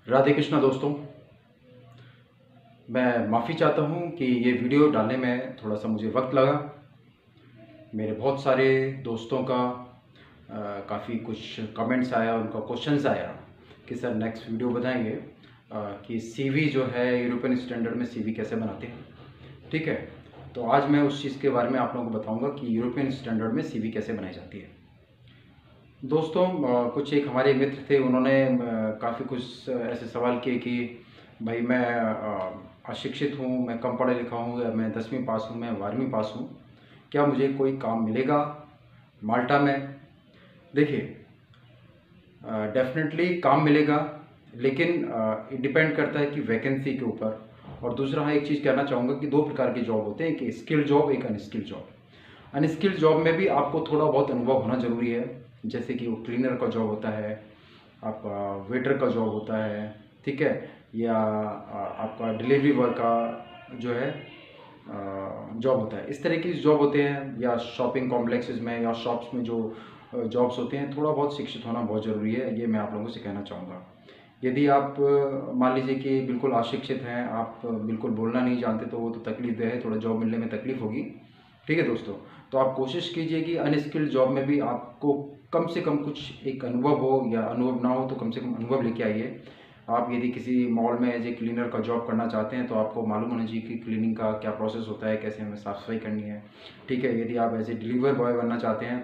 राधे कृष्णा दोस्तों, मैं माफ़ी चाहता हूँ कि ये वीडियो डालने में थोड़ा सा मुझे वक्त लगा। मेरे बहुत सारे दोस्तों का काफ़ी कुछ कमेंट्स आया, उनका क्वेश्चंस आया कि सर नेक्स्ट वीडियो बताएंगे कि सीवी जो है यूरोपियन स्टैंडर्ड में सीवी कैसे बनाते हैं। ठीक है, तो आज मैं उस चीज़ के बारे में आप लोगों को बताऊंगा कि यूरोपियन स्टैंडर्ड में सीवी कैसे बनाई जाती है। दोस्तों, कुछ एक हमारे मित्र थे, उन्होंने काफ़ी कुछ ऐसे सवाल किए कि भाई मैं अशिक्षित हूँ, मैं कम पढ़ा लिखा हूँ, या मैं 10वीं पास हूँ, मैं 12वीं पास हूँ, क्या मुझे कोई काम मिलेगा माल्टा में? देखिए, डेफिनेटली काम मिलेगा, लेकिन ये डिपेंड करता है कि वैकेंसी के ऊपर। और दूसरा, हाँ, एक चीज़ कहना चाहूँगा कि दो प्रकार के जॉब होते हैं, एक स्किल्ड जॉब, एक अनस्किल्ड जॉब। अनस्किल्ड जॉब में भी आपको थोड़ा बहुत अनुभव होना ज़रूरी है, जैसे कि वो क्लीनर का जॉब होता है, आपका वेटर का जॉब होता है, ठीक है, या आपका डिलीवरी वर्क का जो है जॉब होता है। इस तरह की जॉब होते हैं, या शॉपिंग कॉम्प्लेक्सेस में या शॉप्स में जो जॉब्स होते हैं, थोड़ा बहुत शिक्षित होना बहुत ज़रूरी है, ये मैं आप लोगों से कहना चाहूँगा। यदि आप मान लीजिए कि बिल्कुल अशिक्षित हैं, आप बिल्कुल बोलना नहीं जानते, तो वो तो तकलीफ है, थोड़ा जॉब मिलने में तकलीफ होगी। ठीक है दोस्तों, तो आप कोशिश कीजिए कि अनस्किल्ड जॉब में भी आपको कम से कम कुछ एक अनुभव हो, या अनुभव ना हो तो कम से कम अनुभव लेके आइए। आप यदि किसी मॉल में एज ए क्लीनर का जॉब करना चाहते हैं, तो आपको मालूम होना चाहिए कि क्लीनिंग का क्या प्रोसेस होता है, कैसे हमें साफ़ सफाई करनी है। ठीक है, यदि आप एज ए डिलीवर बॉय बनना चाहते हैं,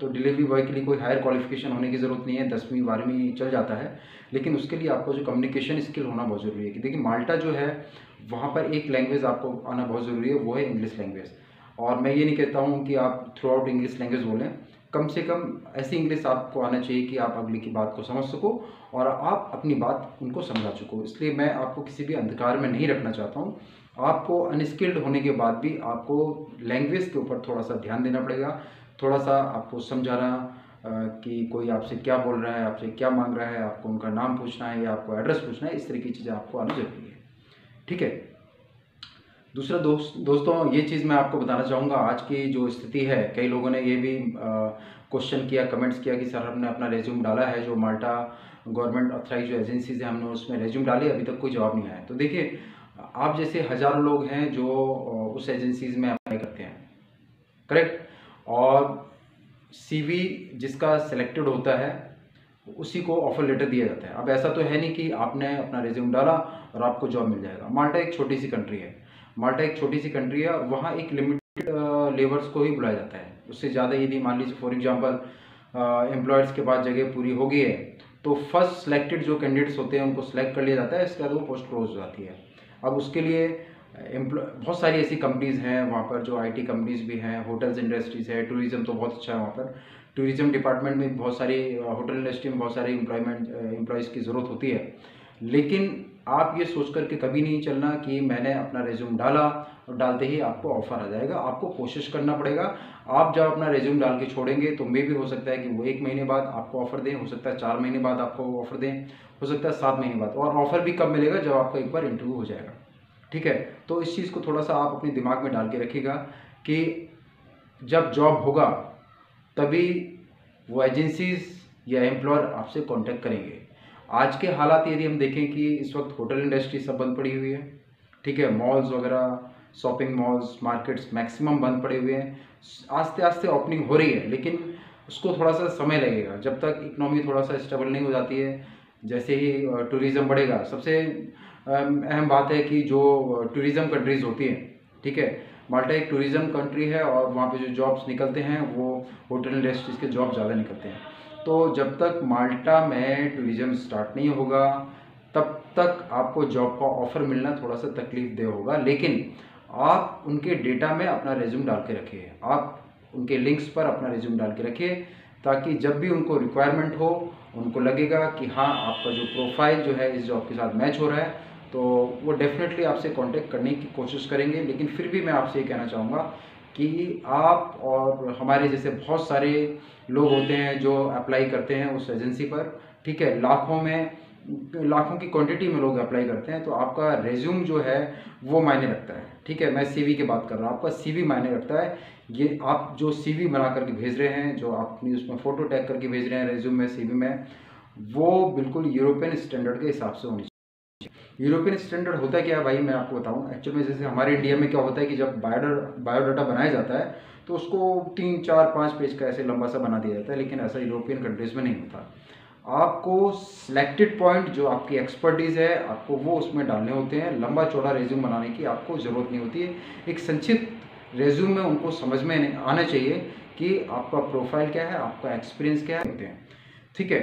तो डिलीवरी बॉय के लिए कोई हायर क्वालिफिकेशन होने की ज़रूरत नहीं है, 10वीं 12वीं चल जाता है। लेकिन उसके लिए आपको जो कम्युनिकेशन स्किल होना बहुत ज़रूरी है। कि देखिए, माल्टा जो है, वहाँ पर एक लैंग्वेज आपको आना बहुत ज़रूरी है, वो है इंग्लिश लैंग्वेज। और मैं ये नहीं कहता हूँ कि आप थ्रू आउट इंग्लिश लैंग्वेज बोलें, कम से कम ऐसी इंग्लिश आपको आना चाहिए कि आप अगले की बात को समझ सको और आप अपनी बात उनको समझा सको। इसलिए मैं आपको किसी भी अंधकार में नहीं रखना चाहता हूँ। आपको अनस्किल्ड होने के बाद भी आपको लैंग्वेज के ऊपर थोड़ा सा ध्यान देना पड़ेगा, थोड़ा सा आपको समझाना कि कोई आपसे क्या बोल रहा है, आपसे क्या मांग रहा है, आपको उनका नाम पूछना है या आपको एड्रेस पूछना है, इस तरह की चीज़ें आपको आनी जरूरी है। ठीक है, दूसरा दोस्तों, ये चीज़ मैं आपको बताना चाहूँगा, आज की जो स्थिति है, कई लोगों ने ये भी क्वेश्चन किया, कमेंट्स किया कि सर हमने अपना रेज्यूम डाला है, जो माल्टा गवर्नमेंट ऑथराइज जो एजेंसीज है, हमने उसमें रेज्यूम डाली, अभी तक कोई जवाब नहीं आया। तो देखिए, आप जैसे हज़ारों लोग हैं जो उस एजेंसीज में अप्लाई करते हैं, करेक्ट, और सीवी जिसका सिलेक्टेड होता है उसी को ऑफर लेटर दिया जाता है। अब ऐसा तो है नहीं कि आपने अपना रिज्यूम डाला और आपको जॉब मिल जाएगा। माल्टा एक छोटी सी कंट्री है, माल्टा एक छोटी सी कंट्री है, और वहाँ एक लिमिटेड लेबर्स को ही बुलाया जाता है। उससे ज़्यादा यदि मान लीजिए फॉर एग्जांपल एम्प्लॉयर्स के पास जगह पूरी हो गई है, तो फर्स्ट सिलेक्टेड जो कैंडिडेट्स होते हैं उनको सिलेक्ट कर लिया जाता है, इसके बाद वो पोस्ट क्लोज हो जाती है। अब उसके लिए बहुत सारी ऐसी कंपनीज़ हैं वहाँ पर, जो आईटी कंपनीज़ भी हैं, होटल्स इंडस्ट्रीज़ है, टूरिज़्म तो बहुत अच्छा है वहाँ पर। टूरिज़्म डिपार्टमेंट में बहुत सारी, होटल इंडस्ट्री में बहुत सारी एम्प्लॉयज़ की ज़रूरत होती है। लेकिन आप ये सोच करके कभी नहीं चलना कि मैंने अपना रेज्यूम डाला और डालते ही आपको ऑफ़र आ जाएगा। आपको कोशिश करना पड़ेगा। आप जब अपना रेज्यूम डाल के छोड़ेंगे तो मे भी हो सकता है कि वो 1 महीने बाद आपको ऑफ़र दें, हो सकता है 4 महीने बाद आपको ऑफ़र दें, हो सकता है 7 महीने बाद। और ऑफ़र भी कब मिलेगा? जब आपका एक बार इंटरव्यू हो जाएगा। ठीक है, तो इस चीज़ को थोड़ा सा आप अपने दिमाग में डाल के रखिएगा कि जब जॉब होगा तभी वो एजेंसीज या एम्प्लॉयर आपसे कांटेक्ट करेंगे। आज के हालात यदि हम देखें कि इस वक्त होटल इंडस्ट्री सब बंद पड़ी हुई है, ठीक है, मॉल्स वगैरह, शॉपिंग मॉल्स, मार्केट्स मैक्सिमम बंद पड़े हुए हैं। आस्ते आस्ते ओपनिंग हो रही है, लेकिन उसको थोड़ा सा समय लगेगा, जब तक इकोनॉमी थोड़ा सा स्टेबल नहीं हो जाती है। जैसे ही टूरिज़्म बढ़ेगा, सबसे अहम बात है कि जो टूरिज़्म कंट्रीज़ होती हैं, ठीक है, माल्टा एक टूरिज़्म कंट्री है, और वहाँ पे जो जॉब्स निकलते हैं वो होटल इंडस्ट्रीज़ के जॉब ज़्यादा निकलते हैं। तो जब तक माल्टा में टूरिज़्म स्टार्ट नहीं होगा, तब तक आपको जॉब का ऑफ़र मिलना थोड़ा सा तकलीफ दे होगा। लेकिन आप उनके डेटा में अपना रेज्यूम डाल के रखिए, आप उनके लिंक्स पर अपना रेज्यूम डाल के रखिए, ताकि जब भी उनको रिक्वायरमेंट हो, उनको लगेगा कि हाँ, आपका जो प्रोफाइल जो है इस जॉब के साथ मैच हो रहा है, तो वो डेफिनेटली आपसे कांटेक्ट करने की कोशिश करेंगे। लेकिन फिर भी मैं आपसे ये कहना चाहूँगा कि आप और हमारे जैसे बहुत सारे लोग होते हैं जो अप्लाई करते हैं उस एजेंसी पर, ठीक है, लाखों की क्वांटिटी में लोग अप्लाई करते हैं, तो आपका रेज्यूम जो है वो मायने रखता है। ठीक है, मैं सीवी की बात कर रहा हूँ, आपका सीवी मायने रखता है। ये आप जो सीवी बना करके भेज रहे हैं, जो आप अपनी उसमें फ़ोटो टैग करके भेज रहे हैं रेज्यूम में, सीवी में, वो बिल्कुल यूरोपियन स्टैंडर्ड के हिसाब से होनी चाहिए। यूरोपियन स्टैंडर्ड होता क्या है भाई, मैं आपको बताऊं। एक्चुअल में जैसे हमारे इंडिया में क्या होता है कि जब बायोडाटा बनाया जाता है तो उसको 3 4 5 पेज का ऐसे लंबा सा बना दिया जाता है, लेकिन ऐसा यूरोपियन कंट्रीज़ में नहीं होता। आपको सिलेक्टेड पॉइंट जो आपकी एक्सपर्टीज़ है आपको वो उसमें डालने होते हैं। लंबा चौड़ा रेज्यूम बनाने की आपको ज़रूरत नहीं होती है। एक संक्षिप्त रेज्यूम में उनको समझ में आना चाहिए कि आपका प्रोफाइल क्या है, आपका एक्सपीरियंस क्या है होते हैं। ठीक है।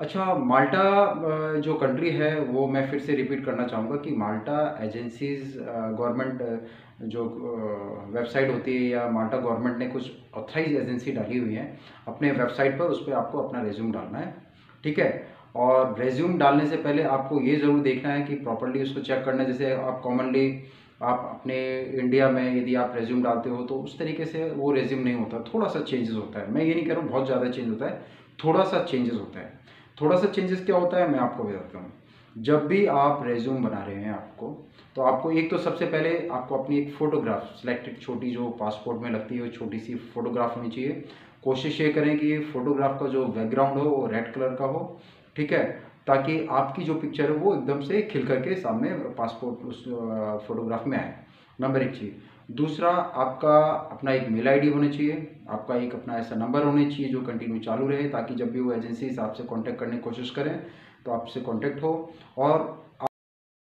अच्छा, माल्टा जो कंट्री है वो मैं फिर से रिपीट करना चाहूँगा कि माल्टा एजेंसीज़ गवर्नमेंट जो वेबसाइट होती है या माल्टा गवर्नमेंट ने कुछ ऑथराइज एजेंसी डाली हुई है अपने वेबसाइट पर, उस पर आपको अपना रेज्यूम डालना है। ठीक है। और रेज्यूम डालने से पहले आपको ये ज़रूर देखना है कि प्रॉपर्ली उसको चेक करना है। जैसे आप कॉमनली आप अपने इंडिया में यदि आप रेज्यूम डालते हो तो उस तरीके से वो रेज्यूम नहीं होता, थोड़ा सा चेंजेस होता है। मैं ये नहीं कह रहा हूँ बहुत ज़्यादा चेंज होता है, थोड़ा सा चेंजेस होता है। थोड़ा सा चेंजेस क्या होता है मैं आपको बताता हूँ। जब भी आप रेज्यूम बना रहे हैं आपको, तो आपको एक तो सबसे पहले आपको अपनी एक फ़ोटोग्राफ सिलेक्टेड छोटी जो पासपोर्ट में लगती है वो छोटी सी फ़ोटोग्राफ होनी चाहिए। कोशिश ये करें कि फ़ोटोग्राफ का जो बैकग्राउंड हो वो रेड कलर का हो। ठीक है। ताकि आपकी जो पिक्चर है वो एकदम से खिल करके सामने पासपोर्ट उस फोटोग्राफ में आए। नंबर एक चीज़। दूसरा, आपका अपना एक मेल आईडी होना चाहिए, आपका एक अपना ऐसा नंबर होना चाहिए जो कंटिन्यू चालू रहे, ताकि जब भी वो एजेंसीज आपसे कांटेक्ट करने की कोशिश करें तो आपसे कांटेक्ट हो। और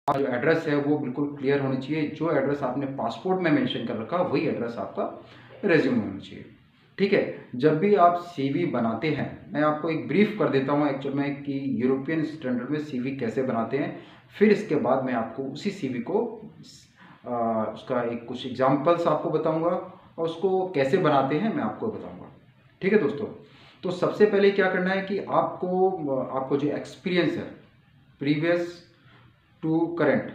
जो एड्रेस है वो बिल्कुल क्लियर होनी चाहिए। जो एड्रेस आपने पासपोर्ट में मेंशन कर रखा वही एड्रेस आपका रेज्यूमे में होना चाहिए। ठीक है। जब भी आप सीवी बनाते हैं, मैं आपको एक ब्रीफ कर देता हूँ एक्चुअल में कि यूरोपियन स्टैंडर्ड में सीवी कैसे बनाते हैं। फिर इसके बाद मैं आपको उसी सीवी को उसका एक कुछ एग्जाम्पल्स आपको बताऊंगा और उसको कैसे बनाते हैं मैं आपको बताऊंगा। ठीक है दोस्तों। तो सबसे पहले क्या करना है कि आपको जो एक्सपीरियंस है previous to current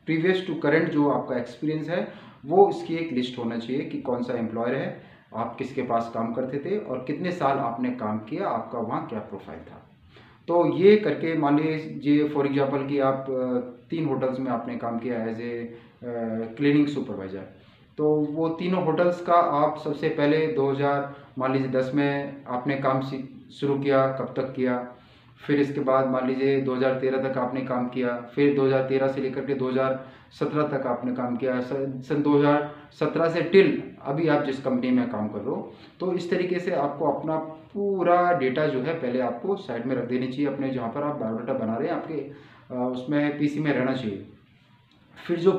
previous to current जो आपका एक्सपीरियंस है वो इसकी एक लिस्ट होना चाहिए कि कौन सा एम्प्लॉयर है, आप किसके पास काम करते थे और कितने साल आपने काम किया, आपका वहाँ क्या प्रोफाइल था। तो ये करके मान लीजिए फॉर एग्जांपल कि आप 3 होटल्स में आपने काम किया एज ए क्लीनिंग सुपरवाइज़र। तो वो तीनों होटल्स का आप सबसे पहले 2000 मान लीजिए 10 में आपने काम शुरू किया, कब तक किया। फिर इसके बाद मान लीजिए 2013 तक आपने काम किया, फिर 2013 से लेकर के 2017 तक आपने काम किया, सन 2017 से टिल अभी आप जिस कंपनी में काम कर रहे हो। तो इस तरीके से आपको अपना पूरा डेटा जो है पहले आपको साइड में रख देनी चाहिए, अपने जहाँ पर आप बायोडाटा बना रहे हैं आपके उसमें पीसी में रहना चाहिए। फिर जो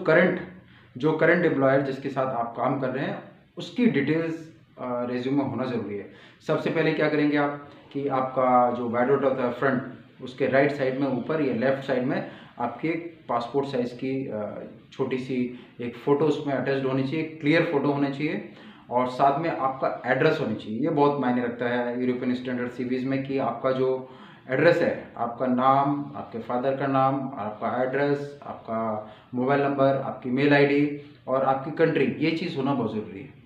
करंट एम्प्लॉयर जिसके साथ आप काम कर रहे हैं उसकी डिटेल्स रेज्यूम में होना ज़रूरी है। सबसे पहले क्या करेंगे आप कि आपका जो बायोडाटा होता है फ्रंट, उसके राइट साइड में ऊपर या लेफ्ट साइड में आपकी एक पासपोर्ट साइज़ की छोटी सी एक फ़ोटो उसमें अटैच्ड होनी चाहिए, क्लियर फ़ोटो होनी चाहिए। और साथ में आपका एड्रेस होनी चाहिए। ये बहुत मायने रखता है यूरोपियन स्टैंडर्ड सीवीज़ में कि आपका जो एड्रेस है, आपका नाम, आपके फादर का नाम, आपका एड्रेस, आपका मोबाइल नंबर, आपकी मेल आईडी और आपकी कंट्री, ये चीज़ होना बहुत ज़रूरी है।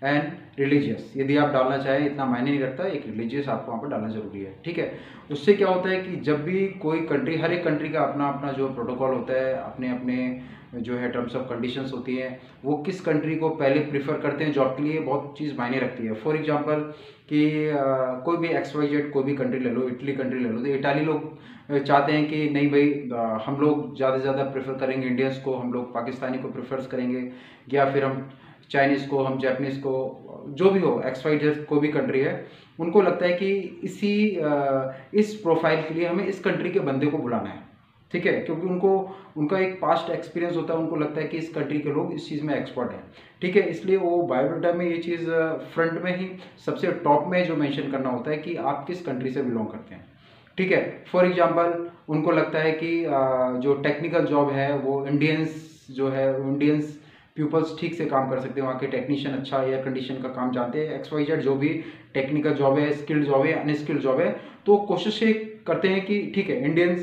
एंड रिलीजियस यदि आप डालना चाहें, इतना मायने नहीं रखता, एक रिलीजियस आपको वहाँ पर डालना ज़रूरी है। ठीक है। उससे क्या होता है कि जब भी कोई कंट्री, हर एक कंट्री का अपना अपना जो प्रोटोकॉल होता है, अपने अपने जो है टर्म्स ऑफ कंडीशंस होती हैं, वो किस कंट्री को पहले प्रीफर करते हैं जॉब के लिए, बहुत चीज़ मायने रखती है। फॉर एग्जांपल कि कोई भी XYZ कोई भी कंट्री ले लो, इटली कंट्री ले लो, तो इटाली लोग चाहते हैं कि नहीं भाई हम लोग ज़्यादा से ज़्यादा प्रेफर करेंगे इंडियंस को, हम लोग पाकिस्तानी को प्रेफर करेंगे, या फिर हम चाइनीज़ को, हम जापानीज़ को, जो भी हो XYZ कोई भी कंट्री है, उनको लगता है कि इस प्रोफाइल के लिए हमें इस कंट्री के बंदे को बुलाना है। ठीक है। क्योंकि उनका एक पास्ट एक्सपीरियंस होता है, उनको लगता है कि इस कंट्री के लोग इस चीज़ में एक्सपर्ट हैं। ठीक है। इसलिए वो बायोडाटा में ये चीज़ फ्रंट में ही सबसे टॉप में जो मेंशन करना होता है कि आप किस कंट्री से बिलोंग करते हैं। ठीक है। फॉर एग्जांपल उनको लगता है कि जो टेक्निकल जॉब है वो इंडियंस पीपल्स ठीक से काम कर सकते हैं, वहाँ के टेक्नीशियन अच्छा एयर कंडीशन का काम जानते हैं। XYZ जो भी टेक्निकल जॉब है, स्किल्ड जॉब है, अनस्किल्ड जॉब है, तो कोशिश ये करते हैं कि ठीक है इंडियंस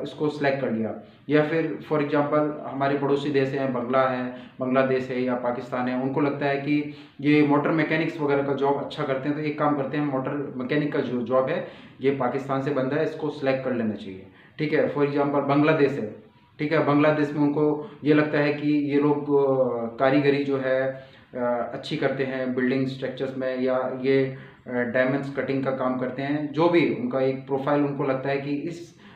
इसको सिलेक्ट कर लिया। या फिर फॉर एग्जांपल हमारे पड़ोसी देश हैं, बांग्लादेश है या पाकिस्तान है, उनको लगता है कि ये मोटर मैकेनिक्स वगैरह का जॉब अच्छा करते हैं, तो एक काम करते हैं मोटर मैकेनिक का जो जॉब है ये पाकिस्तान से बंदा है, इसको सिलेक्ट कर लेना चाहिए। ठीक है। फॉर एग्जांपल बांग्लादेश है, ठीक है, बांग्लादेश में उनको ये लगता है कि ये लोग कारीगरी जो है अच्छी करते हैं बिल्डिंग स्ट्रक्चर्स में, या ये डायमंड्स कटिंग का काम करते हैं, जो भी उनका एक प्रोफाइल उनको लगता है कि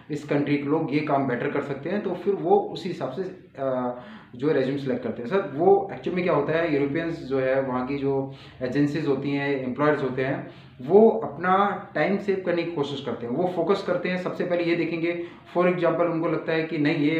इस कंट्री के लोग ये काम बेटर कर सकते हैं, तो फिर वो उसी हिसाब से जो रेज्यूम सेलेक्ट करते हैं। सर वो एक्चुअली में क्या होता है, यूरोपियंस जो है वहाँ की जो एजेंसीज होती हैं, एम्प्लॉयर्स होते हैं, वो अपना टाइम सेव करने की कोशिश करते हैं। वो फोकस करते हैं, सबसे पहले ये देखेंगे, फॉर एग्जांपल उनको लगता है कि नहीं ये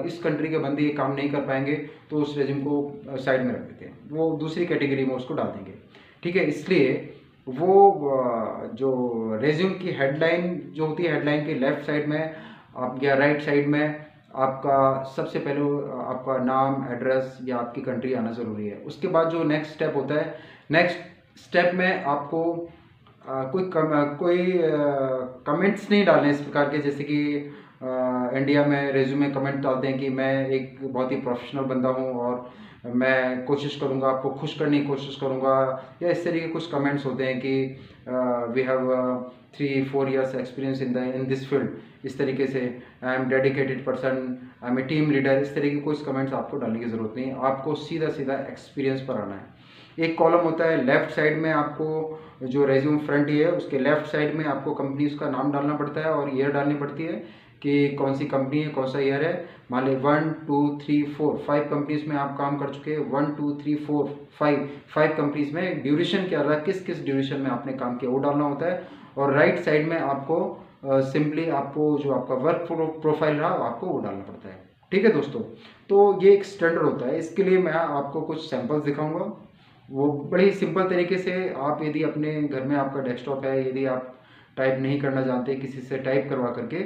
इस कंट्री के बंदे ये काम नहीं कर पाएंगे, तो उस रेज्यूम को साइड में रख देते हैं, वो दूसरी कैटेगरी में उसको डाल देंगे। ठीक है, इसलिए वो जो रेज्यूम की हेडलाइन जो होती है, हेडलाइन के लेफ्ट साइड में आप या राइट साइड में आपका सबसे पहले आपका नाम, एड्रेस या आपकी कंट्री आना ज़रूरी है। उसके बाद जो नेक्स्ट स्टेप होता है, नेक्स्ट स्टेप में आपको कोई कमेंट्स नहीं डालने इस प्रकार के, जैसे कि इंडिया में रेज्यूमे कमेंट डालते हैं कि मैं एक बहुत ही प्रोफेशनल बंदा हूँ और मैं कोशिश करूँगा, आपको खुश करने की कोशिश करूँगा, या इस तरीके के कुछ कमेंट्स होते हैं कि we have 3-4 years experience in this field, इस तरीके से I am dedicated person, I am a team leader, इस तरीके के कुछ कमेंट्स आपको डालने की ज़रूरत नहीं है। आपको सीधा सीधा एक्सपीरियंस पर आना है। एक कॉलम होता है लेफ्ट साइड में, आपको जो रेज्यूम फ्रंट ही है उसके लेफ्ट साइड में आपको कंपनीज का नाम डालना पड़ता है और ईयर डालनी पड़ती है कि कौन सी कंपनी है, कौन सा ईयर है। मान ली 1 2 3 4 5 कंपनीज में आप काम कर चुके हैं, 1 2 3 4 5 कंपनीज में ड्यूरेशन क्या रहा, किस किस ड्यूरेशन में आपने काम किया, वो डालना होता है। और राइट साइड में आपको सिंपली आपको जो आपका वर्क प्रोफाइल रहा आपको वो डालना पड़ता है। ठीक है दोस्तों, तो ये एक स्टैंडर्ड होता है। इसके लिए मैं आपको कुछ सैंपल्स दिखाऊंगा, वो बड़ी सिंपल तरीके से आप यदि अपने घर में आपका डेस्कटॉप है, यदि आप टाइप नहीं करना जानते, किसी से टाइप करवा करके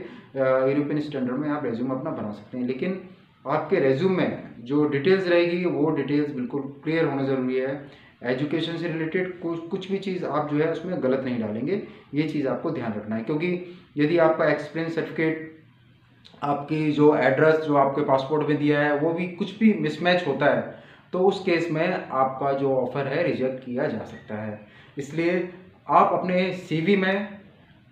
यूरोपियन स्टैंडर्ड में आप रेज्यूम अपना बना सकते हैं। लेकिन आपके रेज्यूम में जो डिटेल्स रहेगी वो डिटेल्स बिल्कुल क्लियर होना ज़रूरी है। एजुकेशन से रिलेटेड कुछ भी चीज़ आप जो है उसमें गलत नहीं डालेंगे, ये चीज़ आपको ध्यान रखना है। क्योंकि यदि आपका एक्सपीरियंस सर्टिफिकेट, आपकी जो एड्रेस जो आपके पासपोर्ट में दिया है वो भी कुछ भी मिसमैच होता है, तो उस केस में आपका जो ऑफ़र है रिजेक्ट किया जा सकता है। इसलिए आप अपने सीवी में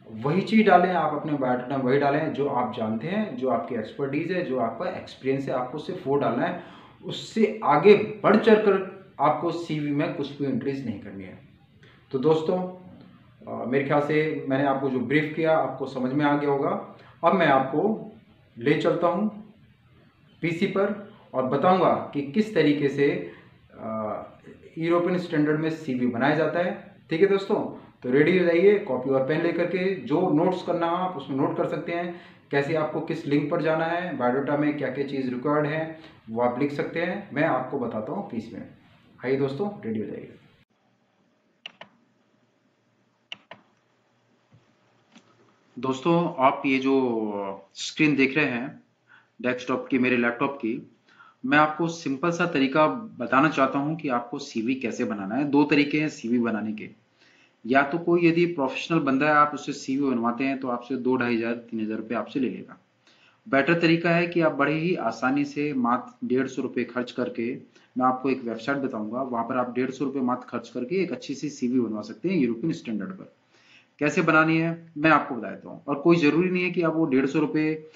वही चीज़ डालें, आप अपने बायोडाटा में वही डालें जो आप जानते हैं, जो आपकी एक्सपर्टीज़ है, जो आपका एक्सपीरियंस है, आपको सिर्फ वो डालना है। उससे आगे बढ़ चढ़ कर आपको सीवी में कुछ भी एंट्रीज नहीं करनी है। तो दोस्तों मेरे ख्याल से मैंने आपको जो ब्रीफ किया आपको समझ में आ गया होगा। अब मैं आपको ले चलता हूँ पीसी पर और बताऊंगा कि किस तरीके से यूरोपियन स्टैंडर्ड में सीवी बनाया जाता है। ठीक है दोस्तों, तो रेडी हो जाइए, कॉपी और पेन लेकर के। जो नोट्स करना हो आप उसमें नोट कर सकते हैं, कैसे आपको किस लिंक पर जाना है, बायोडाटा में क्या क्या चीज़ रिक्वायर्ड है वो आप लिख सकते हैं। मैं आपको बताता हूँ पीस में। आइए दोस्तों, रेडी हो जाइए। दोस्तों आप ये जो स्क्रीन देख रहे हैं डेस्कटॉप की, मेरे लैपटॉप की, मैं आपको सिंपल सा तरीका बताना चाहता हूं कि आपको सीवी कैसे बनाना है। दो तरीके हैं सीवी बनाने के। या तो कोई यदि प्रोफेशनल बंदा है, आप उससे सीवी बनवाते हैं तो आपसे 2-2,500-3,000 रुपये आपसे ले लेगा। बेटर तरीका है कि आप बड़े ही आसानी से मात्र 150 रुपये खर्च करके, मैं आपको एक वेबसाइट बताऊंगा, वहां पर आप 150 रुपये मात्र खर्च करके एक अच्छी सी सीवी बनवा सकते हैं यूरोपियन स्टैंडर्ड पर। कैसे बनानी है मैं आपको बता देता हूँ। और कोई ज़रूरी नहीं है कि आप वो 150 रुपये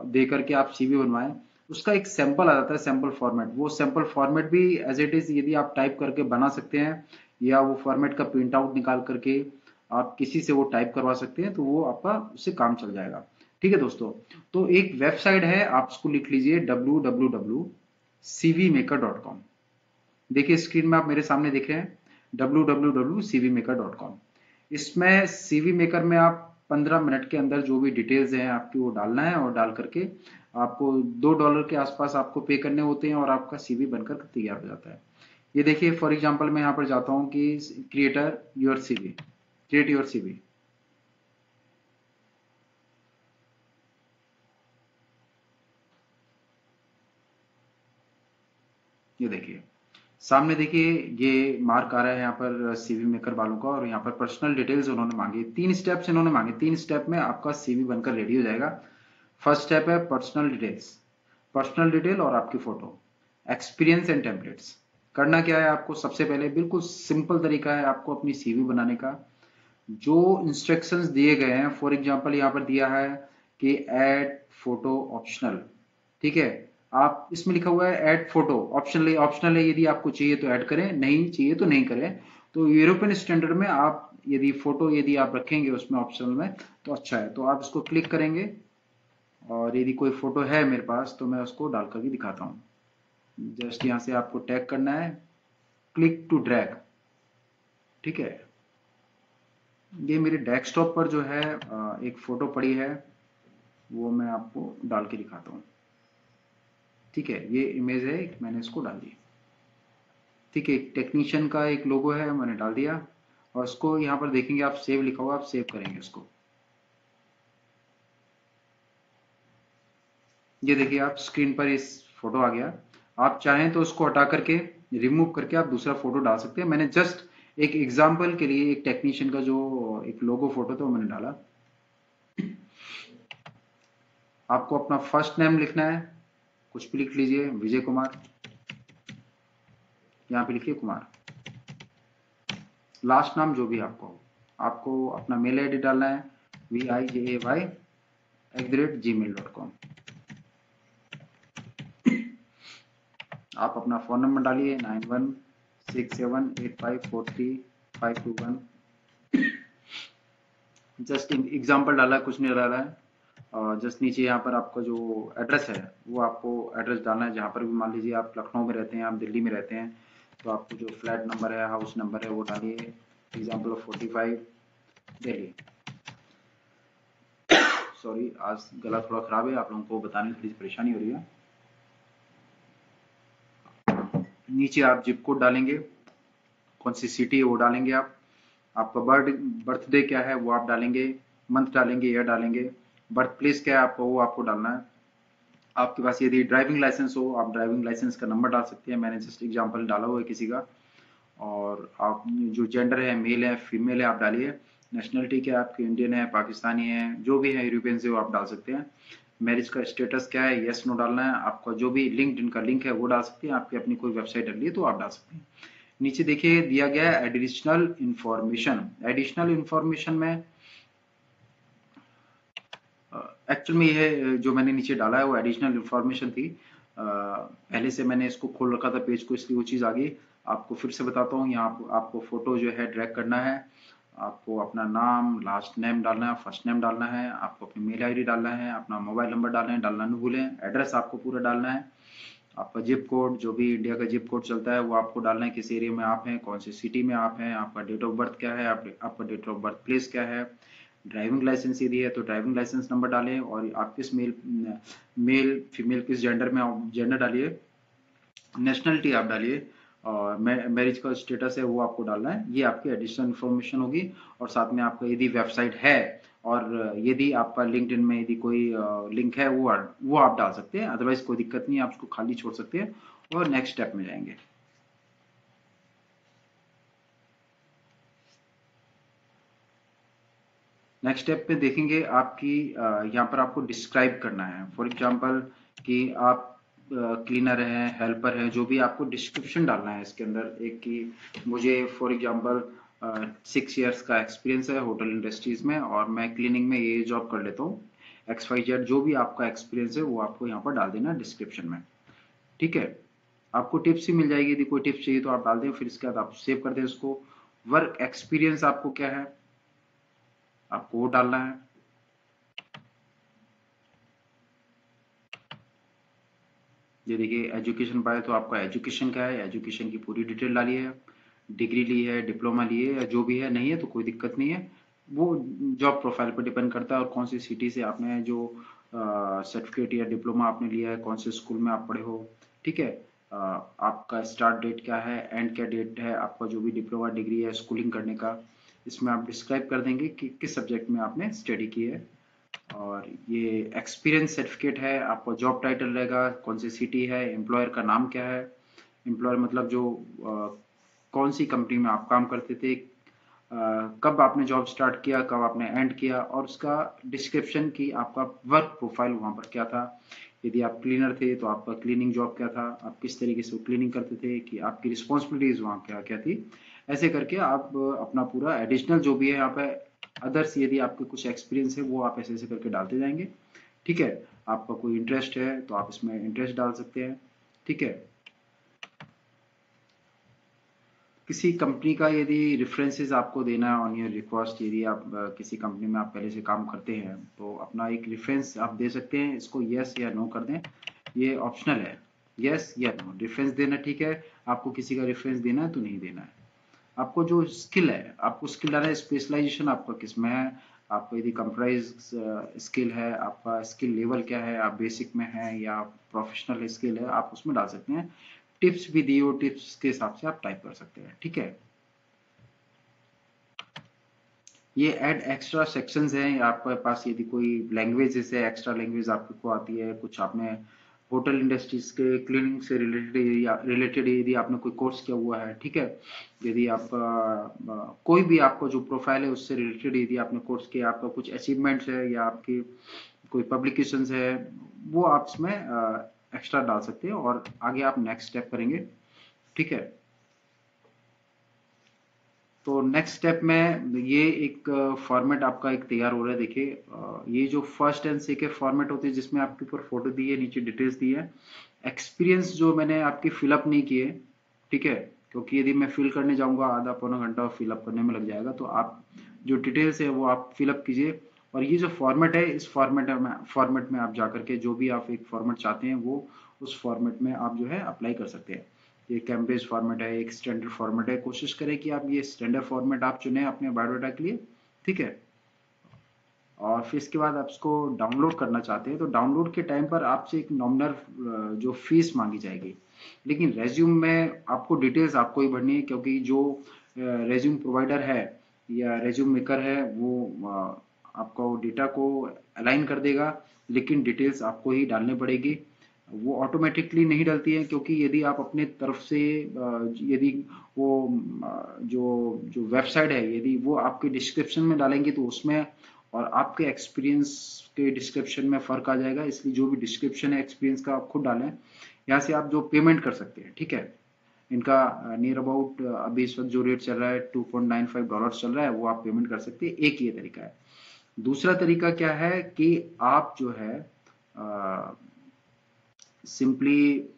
दे करके आप सीवी बनवाएं। उसका एक सैंपल आ जाता है, सैंपल फॉर्मेट। वो सैंपल फॉर्मेट भी एज इट इज़ यदि आप टाइप करके बना सकते हैं, या वो फॉर्मेट का प्रिंट आउट निकाल करके आप किसी से वो टाइप करवा सकते हैं, तो वो आपका उससे काम चल जाएगा। ठीक है दोस्तों, तो एक वेबसाइट है, आप उसको लिख लीजिए www.cvmaker.com। देखिए स्क्रीन में आप मेरे सामने देख रहे हैं www.cvmaker.com। इसमें सीवी मेकर में आप 15 मिनट के अंदर जो भी डिटेल्स हैं आपकी वो डालना है, और डाल करके आपको $2 के आसपास आपको पे करने होते हैं और आपका सीवी बनकर तैयार हो जाता है। ये देखिए फॉर एग्जांपल मैं यहाँ पर जाता हूँ कि क्रिएट योर सीवी। ये देखिए सामने, देखिए ये मार्क आ रहा है यहाँ पर सीवी मेकर वालों का, और यहाँ पर पर्सनल डिटेल्स उन्होंने मांगी। 3 स्टेप्स इन्होंने मांगे, 3 स्टेप में आपका सीवी बनकर रेडी हो जाएगा। फर्स्ट स्टेप है पर्सनल डिटेल्स, पर्सनल डिटेल और आपकी फोटो, एक्सपीरियंस एंड टेम्पलेट्स। करना क्या है आपको, सबसे पहले बिल्कुल सिंपल तरीका है आपको अपनी सीवी बनाने का। जो इंस्ट्रक्शंस दिए गए हैं, फॉर एग्जांपल यहाँ पर दिया है कि ऐड फोटो ऑप्शनल। ठीक है, आप इसमें लिखा हुआ है ऐड फोटो ऑप्शनल है, यदि आपको चाहिए तो ऐड करें, नहीं चाहिए तो नहीं करें। तो यूरोपियन स्टैंडर्ड में आप यदि फोटो यदि आप रखेंगे उसमें ऑप्शनल में तो अच्छा है। तो आप इसको क्लिक करेंगे और यदि कोई फोटो है मेरे पास तो मैं उसको डाल करके दिखाता हूँ। जस्ट यहाँ से आपको टैग करना है, क्लिक टू ड्रैग, ठीक है। ये मेरे डेस्कटॉप पर जो है एक फोटो पड़ी है, वो मैं आपको डाल के दिखाता हूँ। ठीक है, ये इमेज है, मैंने इसको डाल दी। ठीक है, एक टेक्नीशियन का एक लोगो है, मैंने डाल दिया। और इसको यहाँ पर देखेंगे आप, सेव लिखा हुआ, आप सेव करेंगे इसको। ये देखिए आप स्क्रीन पर इस फोटो आ गया। आप चाहें तो उसको हटा करके रिमूव करके आप दूसरा फोटो डाल सकते हैं। मैंने जस्ट एक एग्जांपल के लिए एक टेक्नीशियन का जो एक लोगो फोटो था वो मैंने डाला। आपको अपना फर्स्ट नेम लिखना है, कुछ भी लिख लीजिए, विजय कुमार, यहाँ पे लिखिए कुमार। लास्ट नाम जो भी आपको हो, आपको अपना मेल आईडी डालना है, vijay@gmail.com। आप अपना फ़ोन नंबर डालिए 91678543 जस्ट एग्जाम्पल डाला है, कुछ नहीं डाला है। और जस्ट नीचे यहाँ पर आपका जो एड्रेस है वो आपको एड्रेस डालना है, जहाँ पर भी मान लीजिए आप लखनऊ में रहते हैं, आप दिल्ली में रहते हैं, तो आपको जो फ्लैट नंबर है, हाउस नंबर है, वो डालिए। Example of 45 Delhi. सॉरी, आज गला थोड़ा खराब है, आप लोगों को बताने में थोड़ी परेशानी हो रही है। नीचे आप जिप कोड डालेंगे, कौन सी सिटी है वो डालेंगे आप। आपका बर्थडे क्या है वो आप डालेंगे, मंथ डालेंगे, ईयर डालेंगे। बर्थ प्लेस क्या है आपका वो आपको डालना है। आपके पास यदि ड्राइविंग लाइसेंस हो, आप ड्राइविंग लाइसेंस का नंबर डाल सकते हैं, मैंने जस्ट एग्जांपल डाला हुआ है किसी का। और आप जो जेंडर है, मेल है, फीमेल है, आप डालिए। नेशनलिटी क्या है आपकी, इंडियन है, पाकिस्तानी है, जो भी है यूरोपियन से वो आप डाल सकते हैं। मैरिज का स्टेटस क्या है, यस नो डालना है। आपका जो भी लिंक्डइन का लिंक है वो डाल सकते हैं, आपकी अपनी कोई वेबसाइट डालिए तो आप डाल सकते हैं। नीचे देखिए दिया गया है एडिशनल इंफॉर्मेशन। एडिशनल इंफॉर्मेशन में एक्चुअल में ये जो मैंने नीचे डाला है वो एडिशनल इंफॉर्मेशन थी। पहले से मैंने इसको खोल रखा था पेज को, इसलिए वो चीज़ आ गई। आपको फिर से बताता हूँ, यहाँ आपको फोटो जो है ड्रैग करना है। आपको अपना नाम, लास्ट नेम डालना है, फर्स्ट नेम डालना है, आपको अपनी मेल आईडी डालना है, अपना मोबाइल नंबर डालना है, डालना नहीं भूलें। एड्रेस आपको पूरा डालना है। आपका जिप कोड, जो भी इंडिया का जिप कोड चलता है वो आपको डालना है, किस एरिया में आप हैं, कौन सी सिटी में आप हैं, आपका डेट ऑफ बर्थ क्या है, आपका डेट ऑफ बर्थ प्लेस क्या है। ड्राइविंग लाइसेंस यदि है तो ड्राइविंग लाइसेंस नंबर डालें, और आप किस मेल फीमेल किस जेंडर में आप जेंडर डालिए। नेशनलिटी आप डालिए, और मैरिज का स्टेटस है वो आपको डालना है। ये आपकी एडिशनल इन्फॉर्मेशन होगी। और साथ में आपका यदि वेबसाइट है और यदि आपका लिंक्डइन में यदि कोई लिंक है वो आप डाल सकते हैं, अदरवाइज कोई दिक्कत नहीं है, आप उसको खाली छोड़ सकते हैं और नेक्स्ट स्टेप में जाएंगे। नेक्स्ट स्टेप पे देखेंगे आपकी यहाँ पर आपको डिस्क्राइब करना है। फॉर एग्जांपल कि आप क्लीनर हैं, हेल्पर हैं, जो भी आपको डिस्क्रिप्शन डालना है इसके अंदर। एक कि मुझे फॉर एग्जांपल 6 इयर्स का एक्सपीरियंस है होटल इंडस्ट्रीज में, और मैं क्लीनिंग में ये जॉब कर लेता हूँ, XYZ। जो भी आपका एक्सपीरियंस है वो आपको यहाँ पर डाल देना डिस्क्रिप्शन में। ठीक है, आपको टिप्स ही मिल जाएगी, यदि कोई टिप्स चाहिए तो आप डाल दें। फिर इसके बाद आप सेव कर दें उसको। वर्क एक्सपीरियंस आपको क्या है, आपको वो डालना है। ये देखिए एजुकेशन पाए तो आपका एजुकेशन क्या है, एजुकेशन की पूरी डिटेल डाली है। डिग्री ली है, डिप्लोमा लिए है, या जो भी है, नहीं है तो कोई दिक्कत नहीं है। वो जॉब प्रोफाइल पर डिपेंड करता है, और कौन सी सिटी से आपने जो सर्टिफिकेट या डिप्लोमा आपने लिया है, कौन से स्कूल में आप पढ़े हो। ठीक है, आपका स्टार्ट डेट क्या है, एंड क्या डेट है, आपका जो भी डिप्लोमा डिग्री है स्कूलिंग करने का, इसमें आप डिस्क्राइब कर देंगे कि किस सब्जेक्ट में आपने स्टडी की है। और ये एक्सपीरियंस सर्टिफिकेट है, आपका जॉब टाइटल रहेगा, कौन सी सिटी है, एम्प्लॉयर का नाम क्या है। एम्प्लॉयर मतलब जो कौन सी कंपनी में आप काम करते थे, कब आपने जॉब स्टार्ट किया, कब आपने एंड किया, और उसका डिस्क्रिप्शन की आपका वर्क प्रोफाइल वहाँ पर क्या था। यदि आप क्लीनर थे तो आपका क्लीनिंग जॉब क्या था, आप किस तरीके से क्लीनिंग करते थे, कि आपकी रिस्पॉन्सिबिलिटीज वहाँ क्या क्या थी। ऐसे करके आप अपना पूरा एडिशनल जो भी है यहाँ पे अदर्स, यदि आपके कुछ एक्सपीरियंस है वो आप ऐसे ऐसे करके डालते जाएंगे। ठीक है, आपका कोई इंटरेस्ट है तो आप इसमें इंटरेस्ट डाल सकते हैं। ठीक है, किसी कंपनी का यदि रेफरेंसेस आपको देना है ऑन योर रिक्वेस्ट, यदि आप किसी कंपनी में आप पहले से काम करते हैं तो अपना एक रेफरेंस आप दे सकते हैं। इसको यस या नो कर दें, ये ऑप्शनल है, यस या नो। रेफरेंस देना ठीक है, आपको किसी का रेफरेंस देना है तो नहीं देना है। आपको जो स्किल है, आपको स्किल डालना है, स्पेशलाइजेशन आपका किस में है, आपका यदि कंप्राइज स्किल है, आपका स्किल लेवल क्या है, आप बेसिक में है या प्रोफेशनल स्किल है, आप उसमें डाल सकते हैं। टिप्स भी दिए हो, टिप्स के हिसाब से आप टाइप कर सकते हैं, ठीक है। ये ऐड एक्स्ट्रा सेक्शंस हैं आपके पास, यदि कोई लैंग्वेज है, एक्स्ट्रा लैंग्वेज आपको आती है, कुछ आपने होटल इंडस्ट्रीज के क्लीनिंग से रिलेटेड यदि आपने कोई कोर्स किया हुआ है, ठीक है। यदि आपका कोई भी आपको जो प्रोफाइल है उससे रिलेटेड यदि आपने कोर्स किया, आपका कुछ अचीवमेंट्स है या आपकी कोई पब्लिकेशंस है, वो आप इसमें एक्स्ट्रा डाल सकते हैं और आगे आप नेक्स्ट स्टेप करेंगे, ठीक है। तो नेक्स्ट स्टेप में ये एक फॉर्मेट आपका एक तैयार हो रहा है। देखिए ये जो फर्स्ट एंड सेकेंड फॉर्मेट होती है जिसमें आपके ऊपर फोटो दी है, नीचे डिटेल्स दी है, एक्सपीरियंस जो मैंने आपकी फिलअप नहीं किए, ठीक है, क्योंकि यदि मैं फिल करने जाऊंगा आधा पौना घंटा फिलअप करने में लग जाएगा, तो आप जो डिटेल्स है वो आप फिलअप कीजिए। और ये जो फॉर्मेट है, इस फॉर्मेट में आप जाकर के जो भी आप एक फॉर्मेट चाहते हैं वो उस फॉर्मेट में आप जो है अप्लाई कर सकते हैं। ये कैम्ब्रिज फॉर्मेट है, एक स्टैंडर्ड फॉर्मेट है, कोशिश करें कि आप ये स्टैंडर्ड फॉर्मेट आप चुने अपने बायोडाटा के लिए, ठीक है। और फिर इसके बाद आप इसको डाउनलोड करना चाहते हैं तो डाउनलोड के टाइम पर आपसे एक नॉमिनल जो फीस मांगी जाएगी, लेकिन रेज्यूम में आपको डिटेल्स आपको ही भरनी है, क्योंकि जो रेज्यूम प्रोवाइडर है या रेज्यूम मेकर है वो आपको डेटा को अलाइन कर देगा, लेकिन डिटेल्स आपको ही डालने पड़ेगी। वो ऑटोमेटिकली नहीं डलती है, क्योंकि यदि आप अपने तरफ से यदि वो जो जो वेबसाइट है यदि वो आपके डिस्क्रिप्शन में डालेंगे तो उसमें और आपके एक्सपीरियंस के डिस्क्रिप्शन में फ़र्क आ जाएगा। इसलिए जो भी डिस्क्रिप्शन है एक्सपीरियंस का आप खुद डालें। यहाँ से आप जो पेमेंट कर सकते हैं, ठीक है। इनका नियर अबाउट अभी इस वक्त जो रेट चल रहा है $2.95 चल रहा है, वो आप पेमेंट कर सकते हैं। एक ये तरीका है। दूसरा तरीका क्या है कि आप जो है सिंपली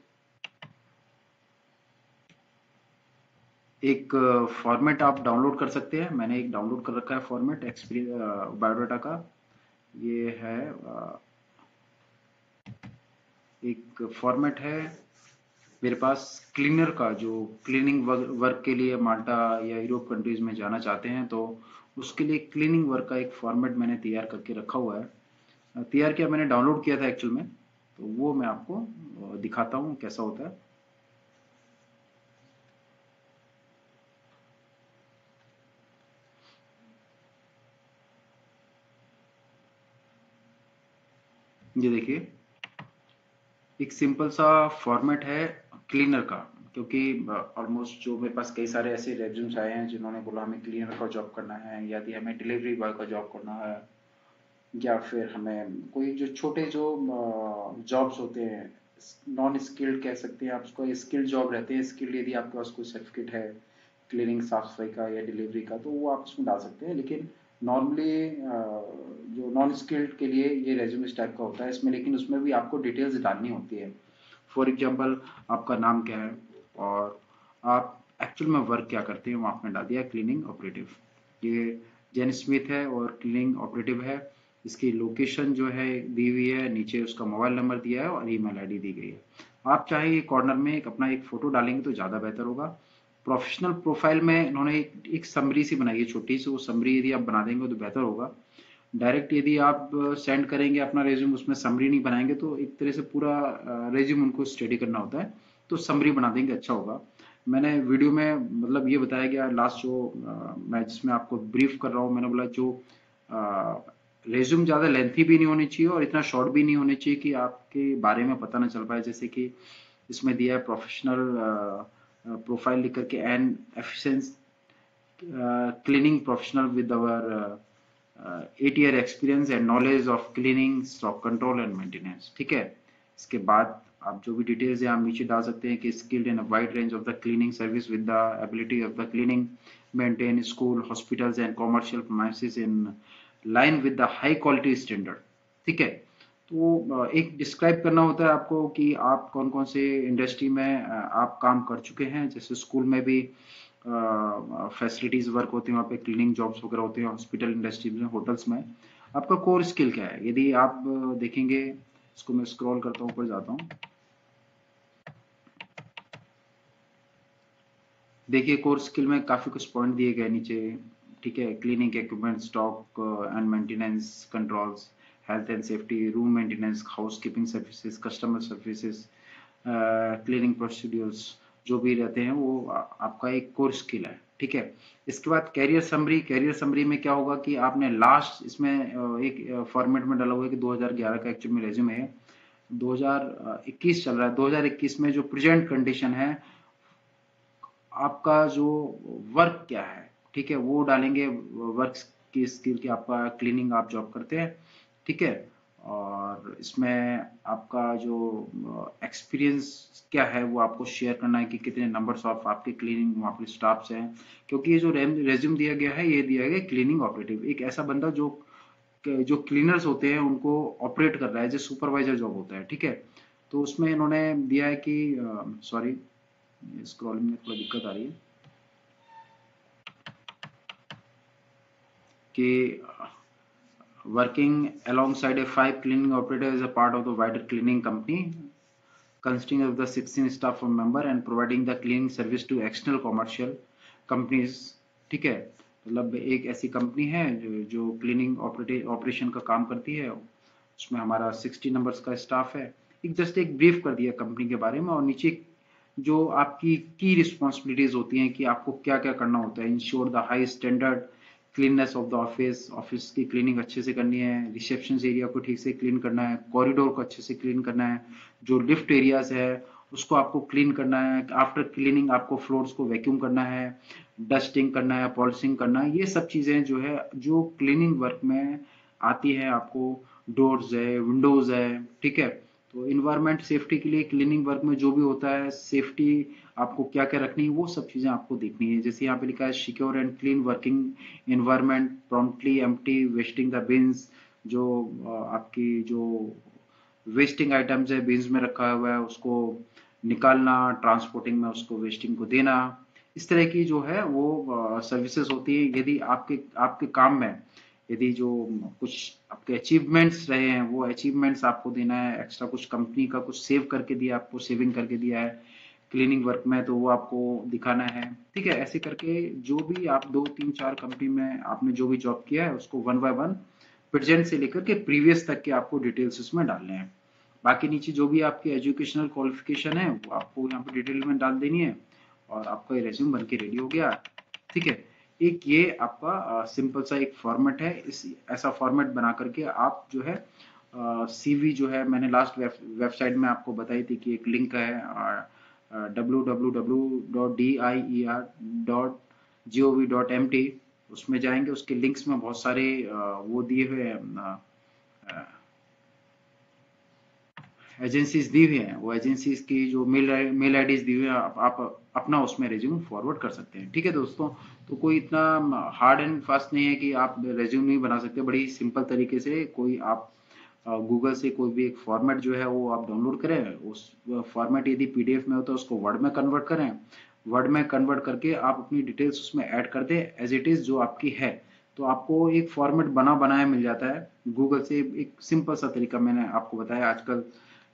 एक फॉर्मेट आप डाउनलोड कर सकते हैं। मैंने एक डाउनलोड कर रखा है फॉर्मेट एक्सपीरियंस बायोडाटा का। ये है एक फॉर्मेट है मेरे पास क्लीनर का, जो क्लीनिंग वर्क के लिए माल्टा या यूरोप कंट्रीज में जाना चाहते हैं तो उसके लिए क्लीनिंग वर्क का एक फॉर्मेट मैंने तैयार करके रखा हुआ है। तैयार किया मैंने, डाउनलोड किया था एक्चुअल में, तो वो मैं आपको दिखाता हूँ कैसा होता है। ये देखिए एक सिंपल सा फॉर्मेट है क्लीनर का, क्योंकि ऑलमोस्ट जो मेरे पास कई सारे ऐसे रेज्यूम्स आए हैं जिन्होंने बोला हमें क्लीनर का जॉब करना है, यदि हमें डिलीवरी बॉय का जॉब करना है, या फिर हमें कोई जो छोटे जो जॉब्स होते हैं, नॉन स्किल्ड कह सकते हैं आप उसको, स्किल्ड जॉब रहते हैं। स्किल्ड यदि आपके पास कोई सर्टिफिकेट है क्लीनिंग साफ सफाई का या डिलीवरी का तो वो आप उसमें डाल सकते हैं। लेकिन नॉर्मली जो नॉन स्किल्ड के लिए ये रेज्यूम इस टाइप का होता है इसमें, लेकिन उसमें भी आपको डिटेल्स डालनी होती है। फॉर एग्जाम्पल आपका नाम क्या है और आप एक्चुअल में वर्क क्या करते हैं, वो आपने डाल दिया क्लीनिंग ऑपरेटिव। ये जेन स्मिथ है और क्लीनिंग ऑपरेटिव है। इसकी लोकेशन जो है दी हुई है, नीचे उसका मोबाइल नंबर दिया है और ईमेल आईडी दी गई है। आप चाहे कॉर्नर में एक अपना एक फोटो डालेंगे तो ज़्यादा बेहतर होगा। प्रोफेशनल प्रोफाइल में इन्होंने एक समरी सी बनाई है छोटी सी, वो समरी यदि आप बना देंगे तो बेहतर होगा। डायरेक्ट यदि आप सेंड करेंगे अपना रेज्यूम, उसमें समरी नहीं बनाएंगे तो एक तरह से पूरा रेज्यूम उनको स्टडी करना होता है, तो समरी बना देंगे अच्छा होगा। मैंने वीडियो में मतलब ये बताया गया लास्ट जो मैं जिसमें आपको ब्रीफ कर रहा हूँ, मैंने बोला जो रेज्यूम ज़्यादा लेंथी भी नहीं होनी चाहिए और इतना शॉर्ट भी नहीं होनी चाहिए कि आपके बारे में पता ना चल पाए। जैसे कि इसमें दिया है प्रोफेशनल प्रोफाइल लिख करके and efficiency cleaning professional with our 8 year experience and knowledge of cleaning stock control and maintenance, ठीक है। इसके बाद आप जो भी डिटेल्स है आप नीचे डाल सकते हैं कि skilled in a wide range of the cleaning service with the ability of the cleaning maintain school hospitals and commercial premises in line with the high quality standard, ठीक है। तो एक डिस्क्राइब करना होता है आपको कि आप कौन कौन से इंडस्ट्री में आप काम कर चुके हैं। जैसे स्कूल में भी फैसिलिटीज़ वर्क होती हैं, वहाँ पे क्लीनिंग जॉब्स वगैरह होते हैं, हॉस्पिटल इंडस्ट्रीज में, होटल्स में। आपका कोर स्किल क्या है? यदि आप देखेंगे, इसको मैं स्क्रॉल करता हूँ, ऊपर जाता हूँ, देखिए कोर स्किल में काफ़ी कुछ पॉइंट दिए गए नीचे, ठीक है। Cleaning equipment, stock and maintenance controls, health and safety, room maintenance, house keeping services, customer services, cleaning procedures, जो भी रहते हैं वो आपका एक कोर स्किल है, ठीक है। इसके बाद कैरियर समरी। कैरियर समरी में क्या होगा कि आपने लास्ट इसमें एक फॉर्मेट में डाला हुआ है कि 2011 का एक्चुअल में रेज्यूमे है, 2021 चल रहा है, 2021 में जो प्रेजेंट कंडीशन है, आपका जो वर्क क्या है, ठीक है, वो डालेंगे। वर्क की स्किल की, आपका क्लीनिंग आप जॉब करते हैं, ठीक है। और इसमें आपका जो एक्सपीरियंस क्या है वो आपको शेयर करना है कि कितने नंबर्स ऑफ आपके क्लीनिंग वहाँ पे स्टाफ्स हैं, क्योंकि ये जो रेज्यूम दिया गया है, ये दिया गया क्लीनिंग ऑपरेटिव, एक ऐसा बंदा जो क्लीनर्स होते हैं उनको ऑपरेट कर रहा है, जो सुपरवाइजर जॉब होता है, ठीक है। तो उसमें इन्होंने दिया है कि सॉरी, स्क्रॉलिंग में थोड़ा दिक्कत आ रही है, कि working alongside a 5 cleaning operator as a part of the wider cleaning company consisting of the 16 staff member and providing the cleaning service to external commercial companies, ठीक है। मतलब एक ऐसी कंपनी है जो क्लीनिंग ऑपरेशन का काम करती है, उसमें हमारा 60 नंबर्स का स्टाफ है। एक जस्ट एक ब्रीफ कर दिया कंपनी के बारे में, और नीचे जो आपकी की रिस्पॉन्सिबिलिटीज होती हैं कि आपको क्या क्या करना होता है। Ensure the high standard cleanness of the office, office की क्लीनिंग अच्छे से करनी है, रिसेप्शन एरिया को ठीक से क्लीन करना है, कॉरिडोर को अच्छे से क्लीन करना है, जो लिफ्ट एरियाज है उसको आपको क्लीन करना है, आफ्टर क्लीनिंग आपको फ्लोर्स को वैक्यूम करना है, डस्टिंग करना है, पॉलिशिंग करना है, ये सब चीजें जो है जो क्लीनिंग वर्क में आती है आपको। डोर्स है, विंडोज है, ठीक है। तो इन्वायरमेंट सेफ्टी के लिए क्लीनिंग वर्क में जो भी होता है, सेफ्टी आपको क्या क्या रखनी है, वो सब चीजें आपको देखनी है। जैसे यहाँ पे लिखा है secure and clean working environment, promptly empty wasting the beans, जो आपकी जो वेस्टिंग आइटम्स है बिन्स में रखा हुआ है उसको निकालना, ट्रांसपोर्टिंग में उसको वेस्टिंग को देना, इस तरह की जो है वो सर्विसेज होती है। यदि आपके आपके काम में यदि जो कुछ आपके अचीवमेंट्स रहे हैं, वो अचीवमेंट्स आपको देना है, एक्स्ट्रा कुछ कंपनी का कुछ सेव करके दिया, आपको सेविंग करके दिया है क्लीनिंग वर्क में, तो वो आपको दिखाना है, ठीक है। ऐसे करके जो भी आप 2 3 4 कंपनी में आपने जो भी जॉब किया है उसको वन बाय वन प्रेजेंट से लेकर के प्रीवियस तक के आपको डिटेल्स उसमें डालने हैं। बाकी नीचे जो भी आपकी एजुकेशनल क्वालिफिकेशन है वो आपको यहाँ पे डिटेल में डाल देनी है, और आपका ये रेज्यूम बन के रेडी हो गया, ठीक है। एक ये आपका सिंपल सा एक फॉर्मेट है। इस ऐसा फॉर्मेट बना करके आप जो है सीवी जो है, मैंने लास्ट वेबसाइट में आपको बताई थी कि एक लिंक है www.dier.gov.mt, उसमें जाएंगे, उसके लिंक्स में बहुत सारे वो दिए हुए हैं, एजेंसीज दी हुई हैं, वो एजेंसीज की जो मेल आईडीज दी हुई हैं, आप अपना उसमें रेज्यूम फॉरवर्ड कर सकते हैं, ठीक है दोस्तों। तो कोई इतना हार्ड एंड फास्ट नहीं है कि आप रेज्यूम नहीं बना सकते, बड़ी सिंपल तरीके से कोई आप गूगल से कोई भी एक फॉर्मेट जो है वो आप डाउनलोड करें, उस फॉर्मेट यदि पीडीएफ में हो तो उसको वर्ड में कन्वर्ट करें, वर्ड में कन्वर्ट करके आप अपनी डिटेल्स उसमें ऐड कर दें एज इट इज जो आपकी है, तो आपको एक फॉर्मेट बना बनाया मिल जाता है गूगल से। एक सिंपल सा तरीका मैंने आपको बताया, आजकल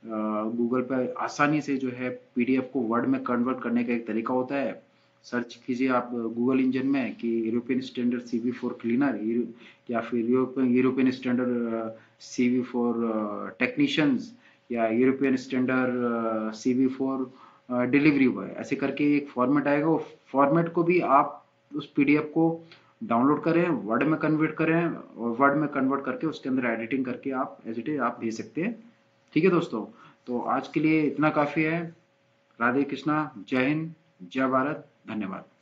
गूगल पर आसानी से जो है पीडीएफ को वर्ड में कन्वर्ट करने का एक तरीका होता है। सर्च कीजिए आप गूगल इंजन में कि European standard CV for cleaner, या फिर European standard CV for technicians, या European standard CV for delivery boy, ऐसे करके एक फॉर्मेट आएगा। वो फॉर्मेट को भी आप उस पीडीएफ को डाउनलोड करें, वर्ड में कन्वर्ट करें, और वर्ड में कन्वर्ट करके उसके अंदर एडिटिंग करके आप एज इट इज आप भेज सकते हैं, ठीक है दोस्तों। तो आज के लिए इतना काफी है। राधे कृष्णा, जय हिंद, जय भारत, धन्यवाद।